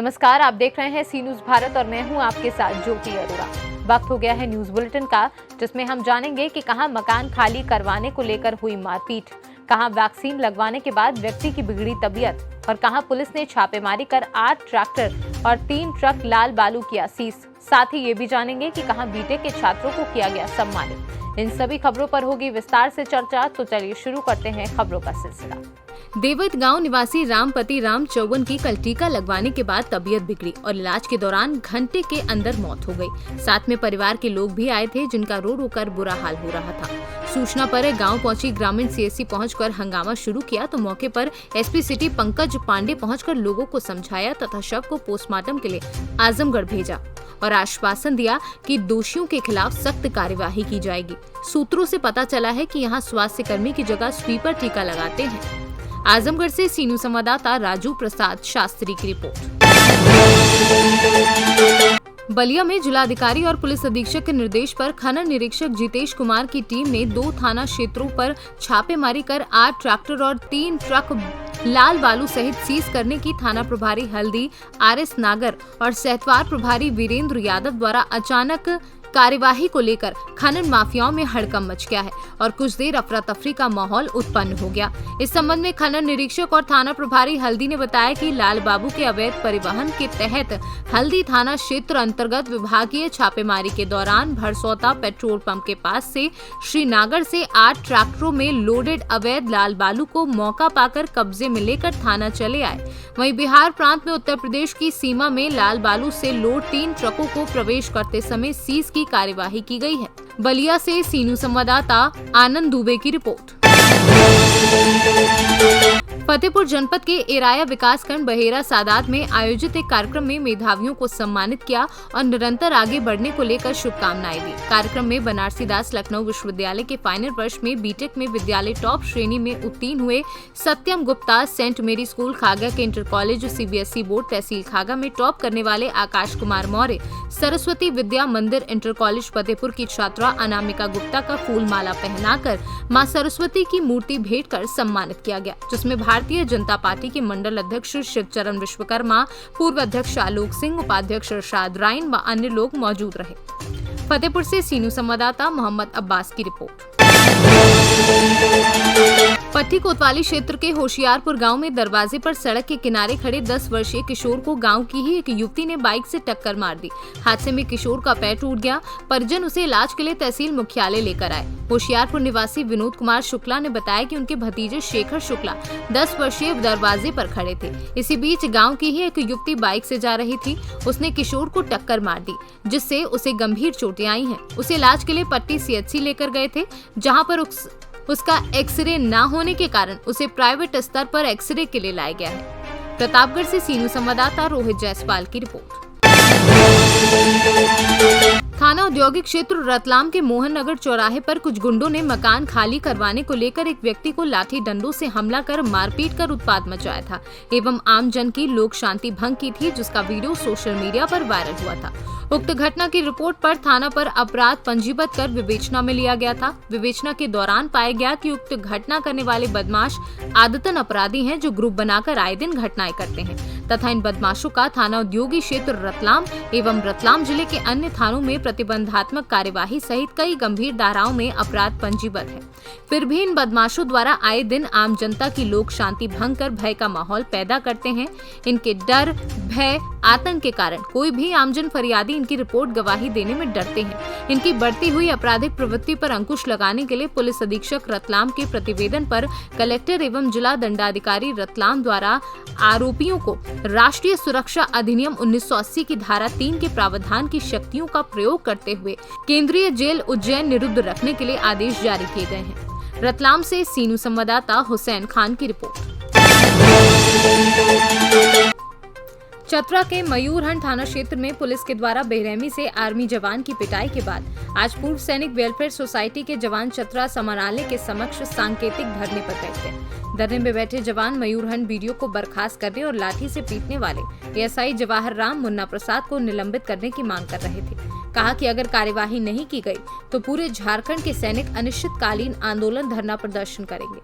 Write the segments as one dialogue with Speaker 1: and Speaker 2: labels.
Speaker 1: नमस्कार, आप देख रहे हैं सी न्यूज भारत और मैं हूं आपके साथ ज्योति अरोड़ा। वक्त हो गया है न्यूज बुलेटिन का, जिसमें हम जानेंगे कि कहां मकान खाली करवाने को लेकर हुई मारपीट, कहां वैक्सीन लगवाने के बाद व्यक्ति की बिगड़ी तबीयत और कहां पुलिस ने छापेमारी कर 8 ट्रैक्टर और 3 ट्रक लाल बालू किया सीज। साथ ही ये भी जानेंगे कि कहां बीटेक के छात्रों को किया गया सम्मानित। इन सभी खबरों पर होगी विस्तार से चर्चा, तो चलिए शुरू करते हैं खबरों का सिलसिला।
Speaker 2: देवत गांव निवासी रामपति राम चौवन की कल टीका लगवाने के बाद तबीयत बिगड़ी और इलाज के दौरान घंटे के अंदर मौत हो गई। साथ में परिवार के लोग भी आए थे, जिनका रो रो कर बुरा हाल हो रहा था। सूचना पर गांव पहुंची ग्रामीण सीएससी पहुंचकर हंगामा शुरू किया तो मौके पर एसपी सिटी पंकज पांडे पहुंचकर लोगों को समझाया तथा शव को पोस्टमार्टम के लिए आजमगढ़ भेजा और आश्वासन दिया कि दोषियों के खिलाफ सख्त कार्यवाही की जाएगी। सूत्रों से पता चला है कि यहाँ स्वास्थ्य कर्मी की जगह स्वीपर टीका लगाते हैं। आजमगढ़ से सी न्यूज संवाददाता राजू प्रसाद शास्त्री की रिपोर्ट। बलिया में जिलाधिकारी और पुलिस अधीक्षक के निर्देश पर खनन निरीक्षक जितेश कुमार की टीम ने 2 थाना क्षेत्रों पर छापेमारी कर 8 ट्रैक्टर और 3 ट्रक लाल बालू सहित सीज करने की थाना प्रभारी हल्दी आरएस नागर और सहतवार प्रभारी वीरेंद्र यादव द्वारा अचानक कार्यवाही को लेकर खनन माफियाओं में हड़कंप मच गया है और कुछ देर अफरा तफरी का माहौल उत्पन्न हो गया। इस संबंध में खनन निरीक्षक और थाना प्रभारी हल्दी ने बताया कि लाल बाबू के अवैध परिवहन के तहत हल्दी थाना क्षेत्र अंतर्गत विभागीय छापेमारी के दौरान भरसौता पेट्रोल पंप के पास से श्रीनगर से 8 ट्रैक्टरों में लोडेड अवैध लाल बालू को मौका पाकर कब्जे में लेकर थाना चले आए। वहीं बिहार प्रांत में उत्तर प्रदेश की सीमा में लाल बालू से लोड 3 ट्रकों को प्रवेश करते समय सीज की कार्यवाही की गई है। बलिया से सी न्यूज संवाददाता आनंद दुबे की रिपोर्ट। फतेहपुर जनपद के एराया विकासखंड बहेरा सादात में आयोजित एक कार्यक्रम में मेधावियों को सम्मानित किया और निरंतर आगे बढ़ने को लेकर शुभकामनाएं दी। कार्यक्रम में बनारसी दास लखनऊ विश्वविद्यालय के फाइनल वर्ष में बीटेक में विद्यालय टॉप श्रेणी में उत्तीर्ण हुए सत्यम गुप्ता सेंट मेरी स्कूल खागा के इंटर कॉलेज सीबीएसई बोर्ड तहसील खागा में टॉप करने वाले आकाश कुमार मौर्य, सरस्वती विद्या मंदिर इंटर कॉलेज फतेहपुर की छात्रा अनामिका गुप्ता का फूल माला पहनाकर मां सरस्वती की मूर्ति भेंट कर सम्मानित किया गया, जिसमें भारतीय जनता पार्टी के मंडल अध्यक्ष शिवचरण विश्वकर्मा, पूर्व अध्यक्ष आलोक सिंह, उपाध्यक्ष अरशाद राइन व अन्य लोग मौजूद रहे। फतेहपुर से सी न्यूज संवाददाता मोहम्मद अब्बास की रिपोर्ट। पट्टी कोतवाली क्षेत्र के होशियारपुर गांव में दरवाजे पर सड़क के किनारे खड़े 10 वर्षीय किशोर को गांव की ही एक युवती ने बाइक से टक्कर मार दी। हादसे में किशोर का पैर टूट गया। परिजन उसे इलाज के लिए तहसील मुख्यालय लेकर आए। होशियारपुर निवासी विनोद कुमार शुक्ला ने बताया कि उनके भतीजे शेखर शुक्ला 10 वर्षीय दरवाजे पर खड़े थे। इसी बीच गाँव की ही एक युवती बाइक से जा रही थी, उसने किशोर को टक्कर मार दी, जिससे उसे गंभीर चोटें आई हैं। उसे इलाज के लिए पट्टी सीएचसी लेकर गए थे, जहाँ पर उसका एक्सरे न होने के कारण उसे प्राइवेट स्तर पर एक्सरे के लिए लाया गया है। प्रतापगढ़ से सी न्यूज संवाददाता रोहित जायसवाल की रिपोर्ट। थाना औद्योगिक क्षेत्र रतलाम के मोहन नगर चौराहे पर कुछ गुंडों ने मकान खाली करवाने को लेकर एक व्यक्ति को लाठी डंडों से हमला कर मारपीट कर उत्पात मचाया था एवं आम जन की लोक शांति भंग की थी, जिसका वीडियो सोशल मीडिया पर वायरल हुआ था। उक्त घटना की रिपोर्ट पर थाना पर अपराध पंजीबद्ध कर विवेचना में लिया गया था। विवेचना के दौरान पाया गया कि उक्त घटना करने वाले बदमाश आदतन अपराधी हैं, जो ग्रुप बनाकर आए दिन घटनाएं करते हैं तथा इन बदमाशों का थाना औद्योगिक क्षेत्र रतलाम एवं रतलाम जिले के अन्य थानों में प्रतिबंधात्मक कार्यवाही सहित कई गंभीर धाराओं में अपराध पंजीबद्ध है। फिर भी इन बदमाशों द्वारा आए दिन आम जनता की लोक शांति भंग कर भय का माहौल पैदा करते हैं। इनके डर, भय, आतंक के कारण कोई भी आमजन फरियादी इनकी रिपोर्ट गवाही देने में डरते हैं। इनकी बढ़ती हुई आपराधिक प्रवृत्ति पर अंकुश लगाने के लिए पुलिस अधीक्षक रतलाम के प्रतिवेदन पर कलेक्टर एवं जिला दंडाधिकारी रतलाम द्वारा आरोपियों को राष्ट्रीय सुरक्षा अधिनियम 1980 की धारा 3 के प्रावधान की शक्तियों का प्रयोग करते हुए केंद्रीय जेल उज्जैन निरुद्ध रखने के लिए आदेश जारी किए गए हैं। रतलाम से सी न्यूज संवाददाता हुसैन खान की रिपोर्ट। चतरा के मयूरहंड थाना क्षेत्र में पुलिस के द्वारा बेरहमी से आर्मी जवान की पिटाई के बाद आज पूर्व सैनिक वेलफेयर सोसाइटी के जवान चतरा समाहरणालय के समक्ष सांकेतिक धरने पर बैठे। धरने में बैठे जवान मयूरहंड बीडीओ को बर्खास्त करने और लाठी से पीटने वाले एएसआई जवाहर राम मुन्ना प्रसाद को निलंबित करने की मांग कर रहे थे। कहा कि अगर कार्यवाही नहीं की गई तो पूरे झारखंड के सैनिक अनिश्चितकालीन आंदोलन धरना प्रदर्शन करेंगे।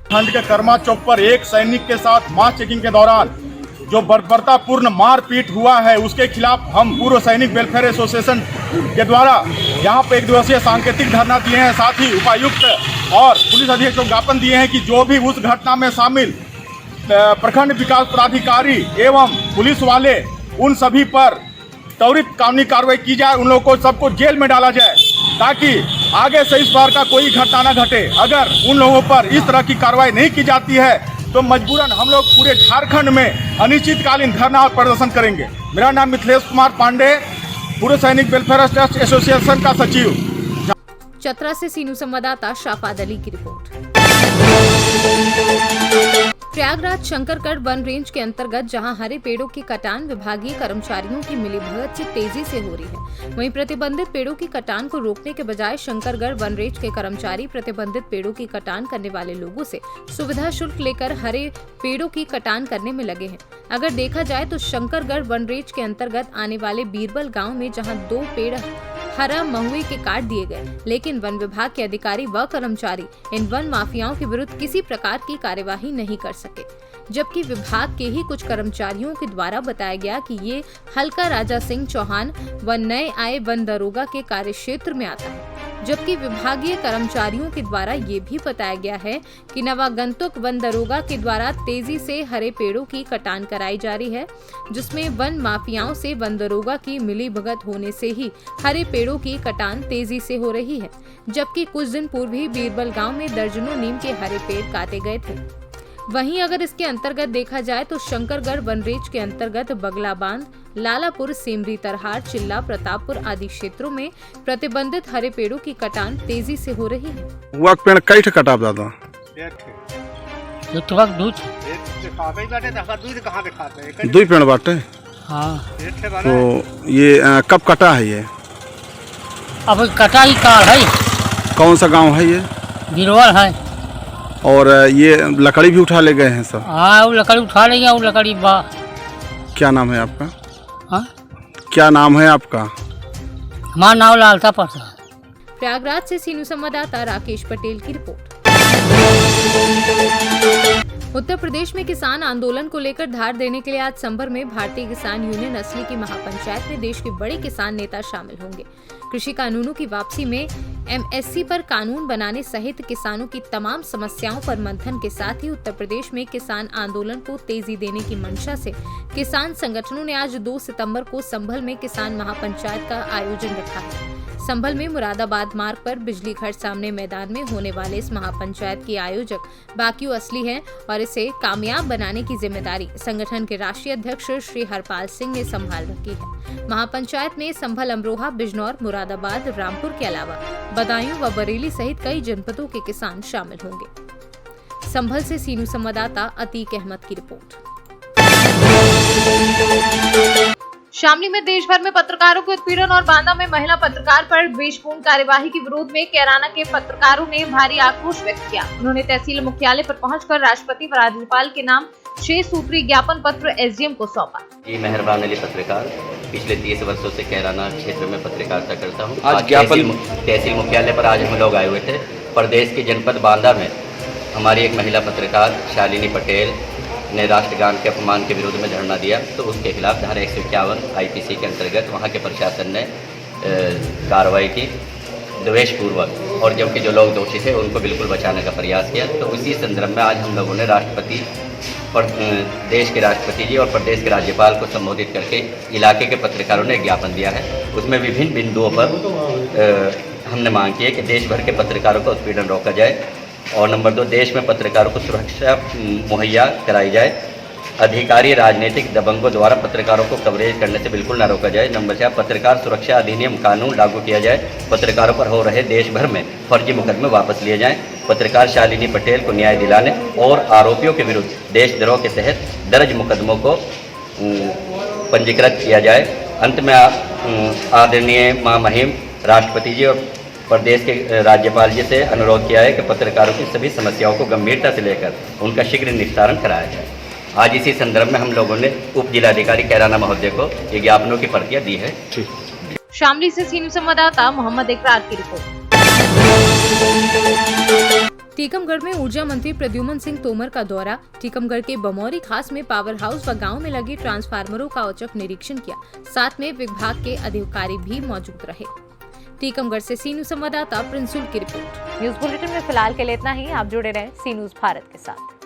Speaker 3: खंड के कर्मा चौक पर एक सैनिक के साथ मास चेकिंग के दौरान जो बर्बरतापूर्ण मारपीट हुआ है उसके खिलाफ हम पूर्व सैनिक वेलफेयर एसोसिएशन के द्वारा यहाँ पे 1 दिवसीय सांकेतिक धरना दिए हैं। साथ ही उपायुक्त और पुलिस अधीक्षक को ज्ञापन दिए हैं कि जो भी उस घटना में शामिल प्रखंड विकास पदाधिकारी एवं पुलिस वाले उन सभी पर त्वरित कानूनी कार्रवाई की जाए, उन लोगों को सबको जेल में डाला जाए ताकि आगे से इस बार का कोई घटना न घटे। अगर उन लोगों पर इस तरह की कार्रवाई नहीं की जाती है तो मजबूरन हम लोग पूरे झारखंड में अनिश्चितकालीन धरना और प्रदर्शन करेंगे। मेरा नाम मिथिलेश कुमार पांडे, पूर्व सैनिक वेलफेयर ट्रस्ट एसोसिएशन का सचिव।
Speaker 2: चतरा से सीनू संवाददाता शाफाद अली की report. Prayagraj Shankargarh one range के अंतर्गत जहां हरे पेड़ों की कटान विभागीय कर्मचारियों की मिलीभगत से तेजी से हो रही है, वहीं प्रतिबंधित पेड़ों की कटान को रोकने के बजाय शंकरगढ़ वन रेंज के कर्मचारी प्रतिबंधित पेड़ों की कटान करने वाले लोगों से सुविधा शुल्क लेकर हरे पेड़ों की कटान करने में लगे हैं। अगर देखा जाए तो शंकरगढ़ वन रेंज के अंतर्गत आने वाले बीरबल गाँव में जहाँ 2 पेड़ हरा महुए के काट दिए गए, लेकिन वन विभाग के अधिकारी व कर्मचारी इन वन माफियाओं के विरुद्ध किसी प्रकार की कार्यवाही नहीं कर सके, जबकि विभाग के ही कुछ कर्मचारियों के द्वारा बताया गया कि ये हल्का राजा सिंह चौहान व नए आए वन दरोगा के कार्य क्षेत्र में आता है। जबकि विभागीय कर्मचारियों के द्वारा ये भी बताया गया है कि नवागंतुक वन दरोगा के द्वारा तेजी से हरे पेड़ों की कटान कराई जा रही है, जिसमें वन माफियाओं से वन दरोगा की मिलीभगत होने से ही हरे पेड़ों की कटान तेजी से हो रही है। जबकि कुछ दिन पूर्व ही बीरबल गांव में दर्जनों नीम के हरे पेड़ काटे गए थे। वहीं अगर इसके अंतर्गत देखा जाए तो शंकरगढ़ वन रेंज के अंतर्गत बगला बांध, लालापुर, सेमरी तरहार, चिल्ला, प्रतापपुर आदि क्षेत्रों में प्रतिबंधित हरे पेड़ों की कटान तेजी से हो रही है।
Speaker 4: वक्त पेड़ कई ठे कटाव दादा दो पेड़ बाटे।
Speaker 5: हाँ,
Speaker 4: तो ये कब कटा है ये?
Speaker 5: अब कटाई काल है।
Speaker 4: कौन सा गांव है ये?
Speaker 5: गिरवल है।
Speaker 4: और ये लकड़ी भी उठा ले गए हैं सब?
Speaker 5: हाँ, वो लकड़ी उठा ले गया। वो लकड़ी बा।
Speaker 4: क्या नाम है आपका?
Speaker 5: हाँ, क्या
Speaker 4: नाम है आपका?
Speaker 5: हमारा नाम लालता प्रसाद।
Speaker 2: प्रयागराज से सीनू संवाददाता राकेश पटेल की रिपोर्ट। उत्तर प्रदेश में किसान आंदोलन को लेकर धार देने के लिए आज संभर में भारतीय किसान यूनियन असली की महापंचायत में देश के बड़े किसान नेता शामिल होंगे। कृषि कानूनों की वापसी में एमएसपी पर कानून बनाने सहित किसानों की तमाम समस्याओं पर मंथन के साथ ही उत्तर प्रदेश में किसान आंदोलन को तेजी देने की मंशा से किसान संगठनों ने आज 2 सितंबर को संभल में किसान महापंचायत का आयोजन रखा है। संभल में मुरादाबाद मार्ग पर बिजली घर सामने मैदान में होने वाले इस महापंचायत के आयोजक बाकियों असली हैं और इसे कामयाब बनाने की जिम्मेदारी संगठन के राष्ट्रीय अध्यक्ष श्री हरपाल सिंह ने संभाल रखी है। महापंचायत में संभल, अमरोहा, बिजनौर, मुरादाबाद, रामपुर के अलावा बदायूं व बरेली सहित कई जनपदों के किसान शामिल होंगे। संभल से सीनू संवाददाता अतीक अहमद की रिपोर्ट।
Speaker 1: शामली में देश भर में पत्रकारों के उत्पीड़न और बांदा में महिला पत्रकार पर द्वेषपूर्ण कार्यवाही के विरोध में कैराना के पत्रकारों ने भारी आक्रोश व्यक्त किया। उन्होंने तहसील मुख्यालय पर पहुंचकर राष्ट्रपति व राज्यपाल के नाम 6 सूत्री ज्ञापन पत्र एसडीएम को सौंपा।
Speaker 6: जी, मेहरबान अली पत्रकार, पिछले 30 वर्षों से कैराना क्षेत्र में पत्रकारिता करता हूँ।
Speaker 4: आज
Speaker 6: तहसील मुख्यालय पर आज हम लोग आए हुए थे। प्रदेश के जनपद बांदा में हमारी एक महिला पत्रकार शालिनी पटेल ने राष्ट्रगान के अपमान के विरोध में धरना दिया, तो उसके खिलाफ धारा 151 आईपीसी के अंतर्गत वहाँ के प्रशासन ने कार्रवाई की द्वेषपूर्वक, और जबकि जो लोग दोषी थे उनको बिल्कुल बचाने का प्रयास किया। तो उसी संदर्भ में आज हम लोगों ने देश के राष्ट्रपति जी और प्रदेश के राज्यपाल को संबोधित करके इलाके के पत्रकारों ने ज्ञापन दिया है। उसमें विभिन्न बिंदुओं पर हमने मांग की है कि देश भर के पत्रकारों का उत्पीड़न रोका जाए, और नंबर 2, देश में पत्रकारों को सुरक्षा मुहैया कराई जाए। अधिकारी राजनीतिक दबंगों द्वारा पत्रकारों को कवरेज करने से बिल्कुल न रोका जाए। नंबर 4, पत्रकार सुरक्षा अधिनियम कानून लागू किया जाए। पत्रकारों पर हो रहे देश भर में फर्जी मुकदमे वापस लिए जाएं। पत्रकार शालिनी पटेल को न्याय दिलाने और आरोपियों के विरुद्ध देशद्रोह के तहत दर्ज मुकदमों को पंजीकृत किया जाए। अंत में आदरणीय मां महिम राष्ट्रपति जी और प्रदेश के राज्यपाल जी से अनुरोध किया है कि पत्रकारों की सभी समस्याओं को गंभीरता से लेकर उनका शीघ्र निस्तारण कराया जाए। आज इसी संदर्भ में हम लोगों ने उप जिलाधिकारी कैराना महोदय को ये ज्ञापनों की प्रतियां दी है।
Speaker 1: शामली से सीनू संवाददाता मोहम्मद इकरार की रिपोर्ट।
Speaker 2: टीकमगढ़ में ऊर्जा मंत्री प्रद्युम्न सिंह तोमर का दौरा। टीकमगढ़ के बमौरी खास में पावर हाउस व गांव में लगी ट्रांसफार्मरों का औचक निरीक्षण किया। साथ में विभाग के अधिकारी भी मौजूद रहे। टीकमगढ़ से सी न्यूज़ संवाददाता प्रिंसुल की रिपोर्ट।
Speaker 1: न्यूज बुलेटिन में फिलहाल के लिए इतना ही। आप जुड़े रहें सी न्यूज़ भारत के साथ।